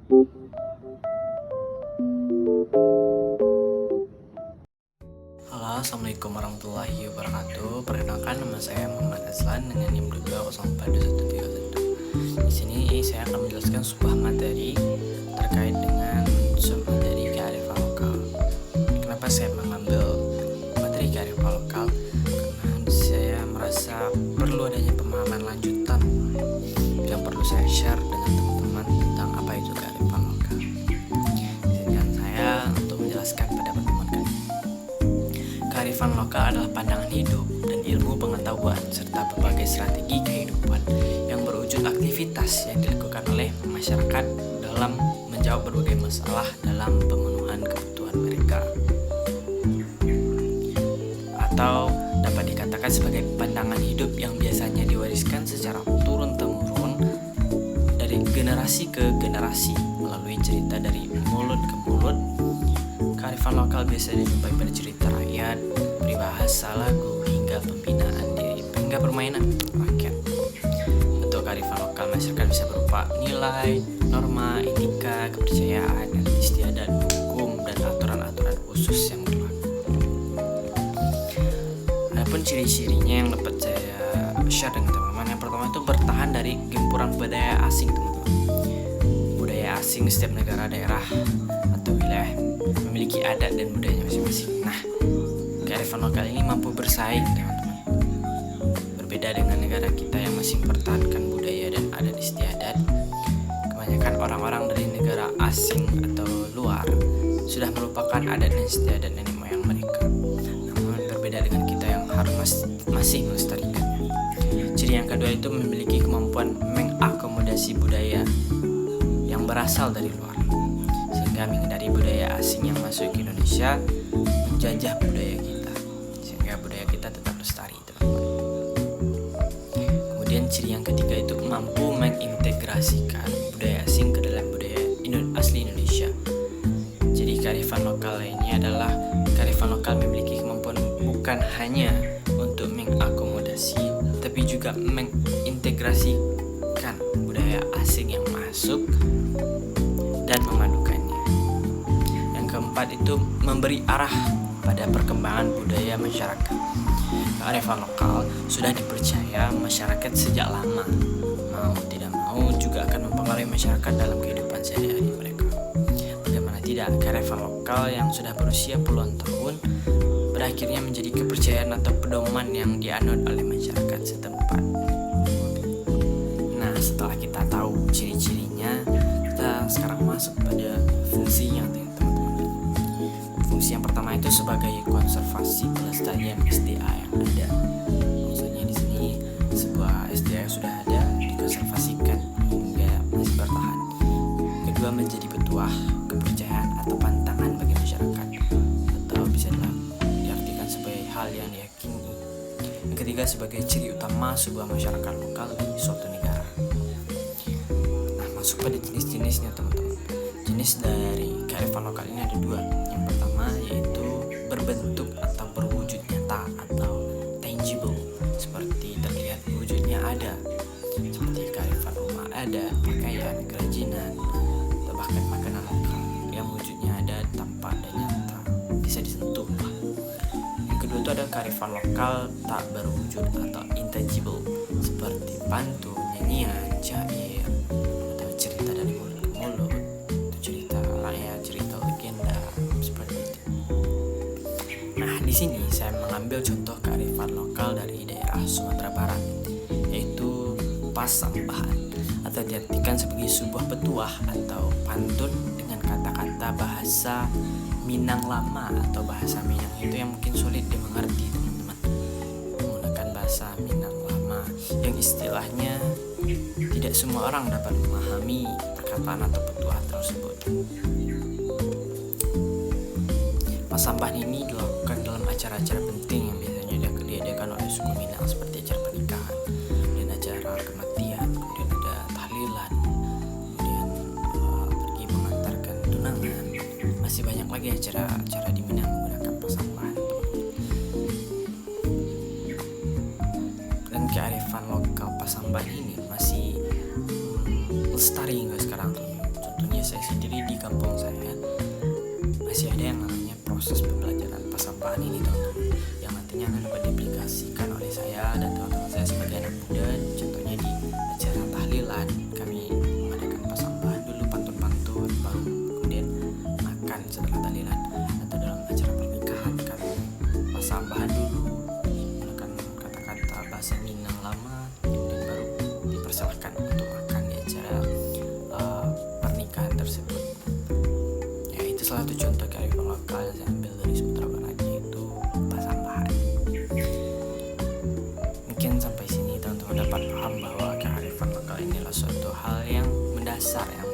Halo, assalamualaikum warahmatullahi wabarakatuh. Perkenalkan, nama saya Muhammad Aslan dengan NIM 22042131. Di sini saya akan menjelaskan sebuah materi terkait dengan materi kearifan lokal. Kenapa saya mengambil materi kearifan lokal? Karena saya merasa perlu adanya pemahaman lanjutan yang perlu saya share dengan teman-teman tentang apa itu kearifan lokal. Izinkan saya untuk menjelaskan pada teman-teman kalian. Kearifan lokal adalah pandangan hidup dan ilmu pengetahuan serta berbagai strategi kehidupan yang berwujud aktivitas yang dilakukan oleh masyarakat dalam menjawab berbagai masalah dalam pemenuhan kebutuhan mereka, atau dapat dikatakan sebagai pandangan hidup yang biasanya diwariskan secara turun-temurun dari generasi ke generasi melalui cerita dari mulut ke mulut. Kearifan lokal biasanya dijumpai pada cerita rakyat, peribahasa, lagu, hingga pembinaan diri, hingga permainan rakyat. Bentuk kearifan lokal masyarakat bisa berupa nilai, norma, etika, kepercayaan, istiadat, hukum, dan aturan-aturan khusus yang berlaku. Adapun ciri-cirinya yang dapat saya share dengan teman-teman, yang pertama itu bertahan dari gempuran budaya asing, teman-teman. Budaya asing setiap negara, daerah, atau wilayah memiliki adat dan budayanya masing-masing. Nah, kearifan lokal ini mampu bersaing, teman-teman. Berbeda dengan negara kita yang masih mempertahankan budaya dan adat istiadat, kebanyakan orang-orang dari negara asing atau luar sudah melupakan adat dan istiadat nenek moyang mereka. Namun berbeda dengan kita yang harus masih melestarikannya. Ciri yang kedua itu memiliki kemampuan mengakomodasi budaya yang berasal dari luar, sehingga menghindari budaya asing yang masuk ke Indonesia menjajah budaya kita, sehingga budaya kita tetap lestari, teman-teman. Kemudian ciri yang ketiga itu mampu mengintegrasikan budaya asing ke dalam budaya asli Indonesia. Jadi kearifan lokal ini adalah kearifan lokal memiliki kemampuan bukan hanya untuk mengakomodasi, tapi juga mengintegrasikan budaya asing yang masuk dan memadukannya. Yang keempat itu memberi arah pada perkembangan budaya masyarakat. Kearifan lokal sudah dipercaya masyarakat sejak lama. Mau tidak mau juga akan mempengaruhi masyarakat dalam kehidupan sehari-hari mereka. Bagaimana tidak, kearifan lokal yang sudah berusia puluhan tahun berakhirnya menjadi kepercayaan atau pedoman yang dianut oleh masyarakat setempat. Nah, setelah kita tahu ciri-cirinya, kita sekarang masuk pada fungsinya, teman-teman. Fungsi yang pertama itu sebagai konservasi pelestarian SDA yang ada. Maksudnya di sini sebuah SDA yang sudah ada dikonservasikan hingga masih bertahan. Kedua, menjadi petuah, kepercayaan atau pantangan bagi masyarakat, atau bisa diartikan sebagai hal yang diyakini. Yang ketiga, sebagai ciri utama sebuah masyarakat lokal di suatu negara. Nah, masuk pada jenis-jenisnya, teman-teman. Jenis dari kearifan lokal ini ada dua. Yang pertama yaitu berbentuk atau berwujud nyata atau tangible, seperti terlihat wujudnya ada, seperti kearifan rumah adat, pakaian, kerajinan, atau bahkan makanan lokal yang wujudnya ada, tampak dan nyata, bisa disentuh. Yang kedua itu ada kearifan lokal tak berwujud atau intangible, seperti pantun, nyanyian, syair, atau cerita dari mulut ke mulut, atau cerita rakyat, cerita legenda, seperti itu. Nah, di sini saya mengambil contoh kearifan lokal dari daerah Sumatera Barat, yaitu Pasambahan, atau diartikan sebagai sebuah petuah atau pantun dengan kata-kata bahasa Minang lama atau bahasa Minang itu yang mungkin sulit dimengerti, teman-teman. Menggunakan bahasa Minang lama yang istilahnya tidak semua orang dapat memahami perkataan atau petuah tersebut. Pasambahan ini dilakukan dalam acara-acara penting yang biasanya diadakan oleh suku Minang, seperti acara pernikahan, dan acara kematian, kemudian ada tahlilan, kemudian pergi mengantarkan tunangan. Masih banyak lagi acara-acara di Minang menggunakan pasambahan. Dan kearifan lokal pasambahan ini masih lestari hingga sekarang. Contohnya saya sendiri di kampung saya masih ada yang namanya proses pembelajaran pasampahan ini teman-teman, yang nantinya akan dapat diaplikasikan oleh saya dan teman-teman saya sebagai anak muda. Contohnya di acara tahlilan kami mengadakan pasampahan dulu, pantun-pantun, baru kemudian makan setelah tahlilan. Atau dalam acara pernikahan kami pasampahan dulu menggunakan kata-kata bahasa Minang lama, kemudian baru dipersilahkan untuk makan di acara pernikahan tersebut. Ya, itu salah satu contoh kearifan lokal yang saya ambil dari Sumatera Barat, yaitu pasampahan. Mungkin sampai sini teman-teman dapat paham bahwa kearifan lokal inilah suatu hal yang mendasar yang